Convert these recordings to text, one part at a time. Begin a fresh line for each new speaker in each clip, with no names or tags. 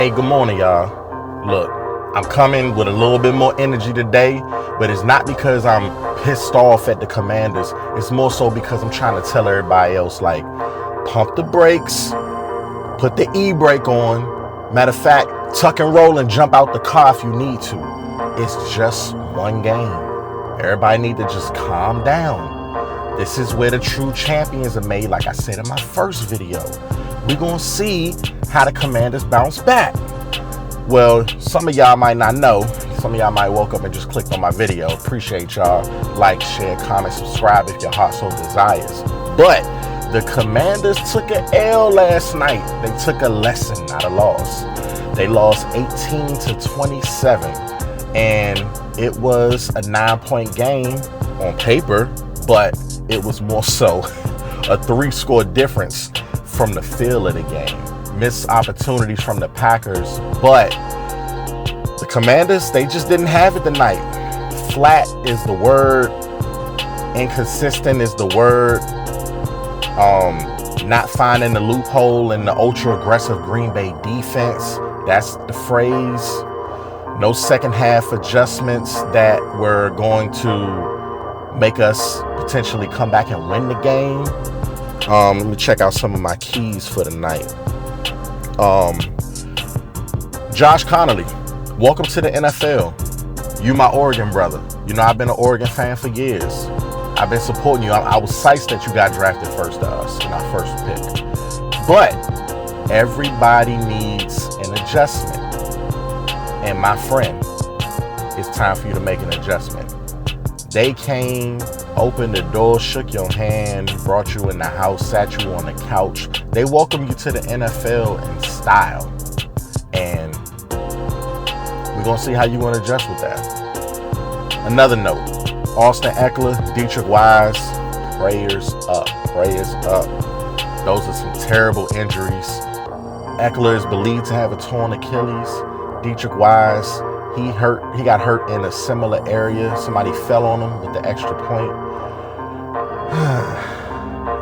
Hey, good morning, y'all. Look, I'm coming with a little bit more energy today, but it's not because I'm pissed off at the Commanders. It's more so because I'm trying to tell everybody else, like, pump the brakes, put the e-brake on. Matter of fact, tuck and roll and jump out the car if you need to. It's just one game. Everybody need to just calm down. This is where the true champions are made, like I said in my first video. We're going to see how the Commanders bounce back. Well, some of y'all might not know. Some of y'all might woke up and just clicked on my video. Appreciate y'all. Like, share, comment, subscribe if your heart so desires. But the Commanders took an L last night. They took a lesson, not a loss. They lost 18-27. And it was a 9-point game on paper, but it was more so a 3-score difference from the feel of the game. Missed opportunities from the Packers, but the Commanders, they just didn't have it tonight. Flat is the word. Inconsistent is the word. Not finding the loophole in the ultra-aggressive Green Bay defense. That's the phrase. No second half adjustments that were going to make us potentially come back and win the game. Let me check out some of my keys for the night. Josh Conerly, welcome to the NFL. You my Oregon brother. You know, I've been an Oregon fan for years. I've been supporting you. I was psyched that you got drafted first to us in our first pick. But everybody needs an adjustment. And my friend, it's time for you to make an adjustment. They came, opened the door, shook your hand, brought you in the house, sat you on the couch. They welcomed you to the NFL in style. And we're going to see how you're going to adjust with that. Another note, Austin Eckler, Dietrich Wise, prayers up, prayers up. Those are some terrible injuries. Eckler is believed to have a torn Achilles. Dietrich Wise, he got hurt in a similar area. Somebody fell on him with the extra point.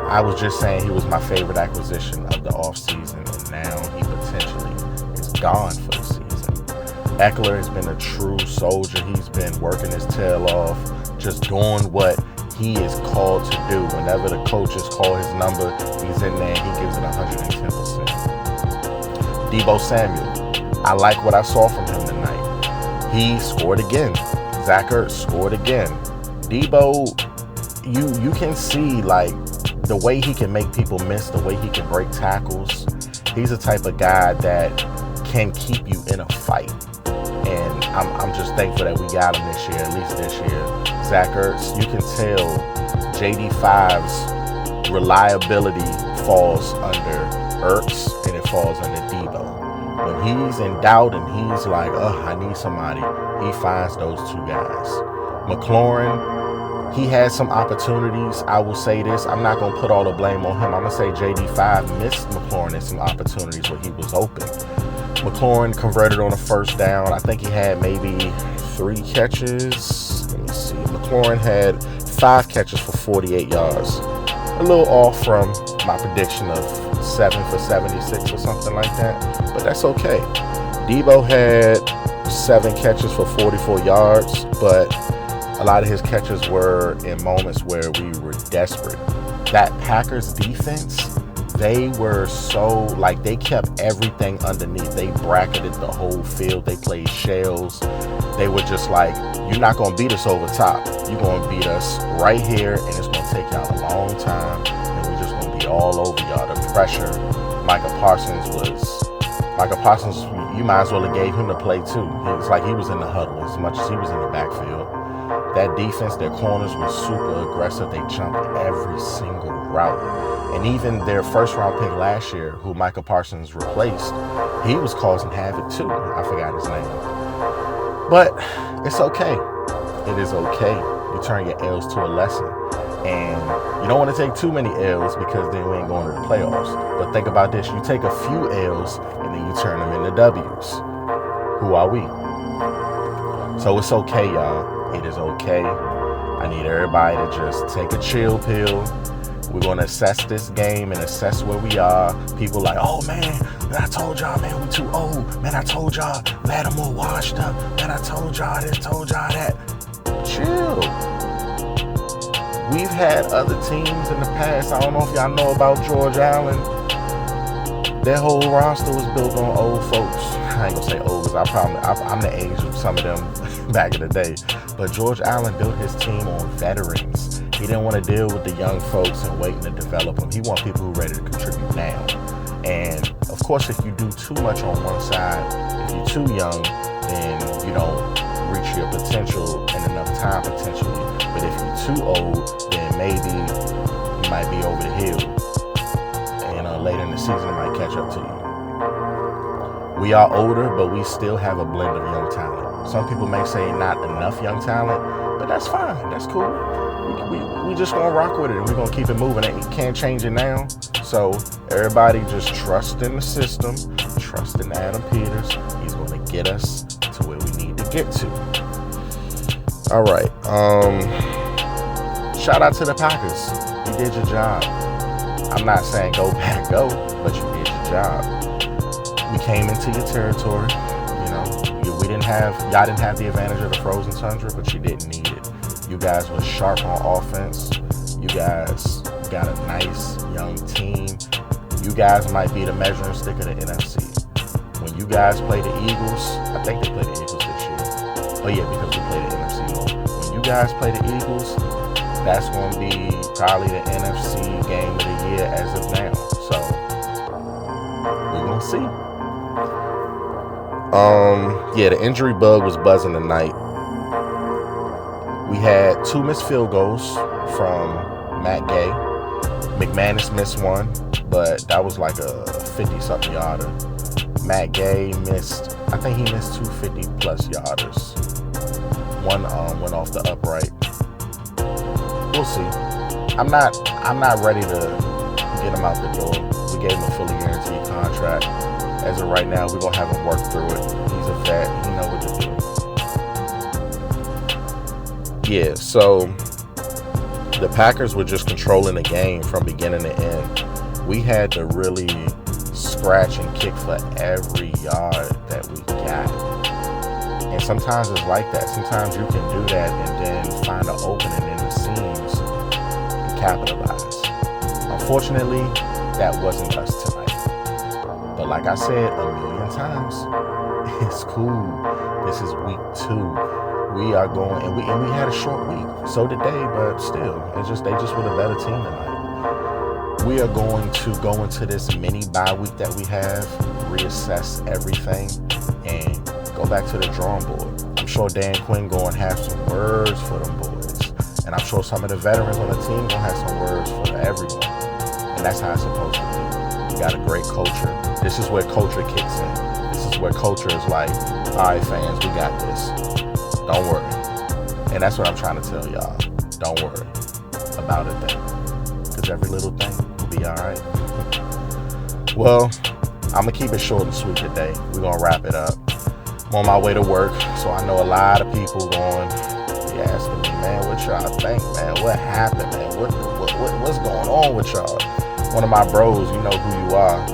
I was just saying he was my favorite acquisition of the offseason, and now he potentially is gone for the season. Eckler has been a true soldier. He's been working his tail off, just doing what he is called to do. Whenever the coaches call his number, he's in there and he gives it 110%. Deebo Samuel, I like what I saw from him tonight. He scored again. Zach Ertz scored again. Deebo, you can see, like, the way he can make people miss, the way he can break tackles. He's the type of guy that can keep you in a fight. And I'm just thankful that we got him this year, at least this year. Zach Ertz, you can tell JD5's reliability falls under Ertz and it falls under Deebo. When he's in doubt and he's like, I need somebody, he finds those two guys. McLaurin, he had some opportunities. I will say this. I'm not going to put all the blame on him. I'm going to say JD5 missed McLaurin in some opportunities where he was open. McLaurin converted on a first down. I think he had maybe 3 catches. Let me see. McLaurin had 5 catches for 48 yards. A little off from my prediction of 7 for 76 or something like that. But that's okay. Deebo had 7 catches for 44 yards, but a lot of his catches were in moments where we were desperate. That Packers defense, they were so, like, they kept everything underneath. They bracketed the whole field. They played shells. They were just like, you're not going to beat us over top. You're going to beat us right here, and it's going to take y'all a long time, and we're just going to be all over y'all. The pressure, Micah Parsons, you might as well have gave him the play too. It's like he was in the huddle as much as he was in the backfield. That defense, their corners were super aggressive. They jumped every single route. And even their first round pick last year, who Micah Parsons replaced, he was causing havoc too. I forgot his name. But it's okay. It is okay. You turn your L's to a lesson. And you don't want to take too many L's because then we ain't going to the playoffs. But think about this. You take a few L's and then you turn them into W's. Who are we? So it's okay, y'all. It is okay. I need everybody to just take a chill pill. We're going to assess this game and assess where we are. People like, oh man, Man, I told y'all, man, we too old. Man, I told y'all, Lattimore washed up. Man, I told y'all this, told y'all that. Chill. We've had other teams in the past. I don't know if y'all know about George Allen. Their whole roster was built on old folks. I ain't gonna say old, because I'm the age of some of them back in the day. But George Allen built his team on veterans. He didn't want to deal with the young folks and waiting to develop them. He want people who are ready to contribute now. And of course, if you do too much on one side, if you're too young, then you don't reach your potential in enough time potentially. But if you're too old, then maybe you might be over the hill. And later in the season, it might catch up to you. We are older, but we still have a blend of young talent. Some people may say not enough young talent, but that's fine. That's cool. We just gonna rock with it, and we're gonna keep it moving. And you can't change it now. So everybody just trust in the system, trust in Adam Peters. He's gonna get us to where we need to get to. All right. Shout out to the Packers. You did your job. I'm not saying go back, go, but you did your job. We came into your territory. Y'all didn't have the advantage of the frozen tundra, but you didn't need it. You guys were sharp on offense. You guys got a nice young team. You guys might be the measuring stick of the NFC. When you guys play the Eagles, I think they play the Eagles this year. Oh yeah, because we play the NFC more. When you guys play the Eagles, that's going to be probably the NFC game of the year as of now. So we're going to see. Yeah, the injury bug was buzzing tonight. We had 2 missed field goals from Matt Gay. McManus missed one, but that was like a 50-something yarder. Matt Gay missed, I think he missed 2 50-plus yarders. One went off the upright. We'll see. I'm not ready to get him out the door. We gave him a fully guaranteed contract. As of right now, we're going to have him work through it. He's a vet. He knows what to do. Yeah, so the Packers were just controlling the game from beginning to end. We had to really scratch and kick for every yard that we got. And sometimes it's like that. Sometimes you can do that and then find an opening in the seams and capitalize. Unfortunately, that wasn't us tonight. But like I said a million times, it's cool. This is week 2. We are going, and we had a short week. So did they, but still, they just were the better team tonight. We are going to go into this mini bye week that we have, reassess everything, and go back to the drawing board. I'm sure Dan Quinn going to have some words for them boys, and I'm sure some of the veterans on the team going to have some words for everyone. And that's how it's supposed to be. We got a great culture. This is where culture kicks in. This is where culture is like, all right, fans, we got this. Don't worry. And that's what I'm trying to tell y'all. Don't worry about a thing. Because every little thing will be all right. Well, I'm going to keep it short and sweet today. We're going to wrap it up. I'm on my way to work, so I know a lot of people going, asking me, man, what y'all think, man? What happened, man? What's going on with y'all? One of my bros, you know who you are,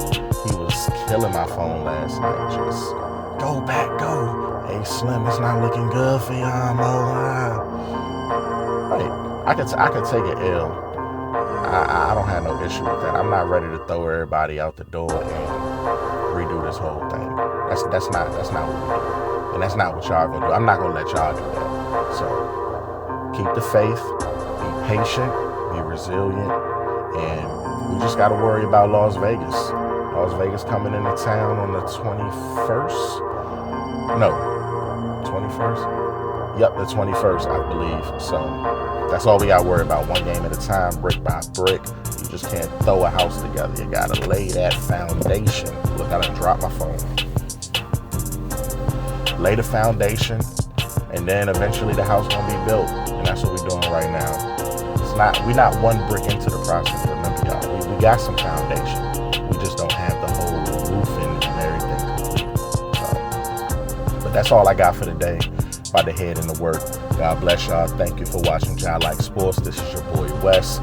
he was killing my phone last night. Just go back, go. Hey, Slim, it's not looking good for y'all, Mo. Right. I could take an L. I don't have no issue with that. I'm not ready to throw everybody out the door and redo this whole thing. That's not what we do. And that's not what y'all gonna do. I'm not gonna let y'all do that. So keep the faith, be patient, be resilient, and we just got to worry about Las Vegas. Las Vegas coming into town on the 21st? No, 21st? Yep, the 21st, I believe. So that's all we got to worry about. One game at a time, brick by brick. You just can't throw a house together. You got to lay that foundation. Look, I done dropped my phone. Lay the foundation, and then eventually the house going to be built. And that's what we're doing right now. We're not one brick into the process. Remember, y'all, we got some foundation. We just don't have the whole roofing and everything complete. So, but that's all I got for today. About to head into work. God bless y'all. Thank you for watching Child Like Sports. This is your boy Wes.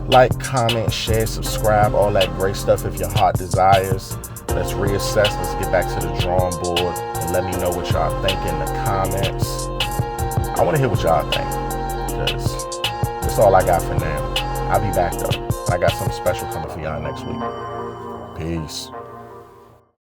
Like, comment, share, subscribe, all that great stuff if your heart desires. Let's reassess. Let's get back to the drawing board and let me know what y'all think in the comments. I want to hear what y'all think, because that's all I got for now. I'll be back though. I got something special coming for y'all next week. Peace.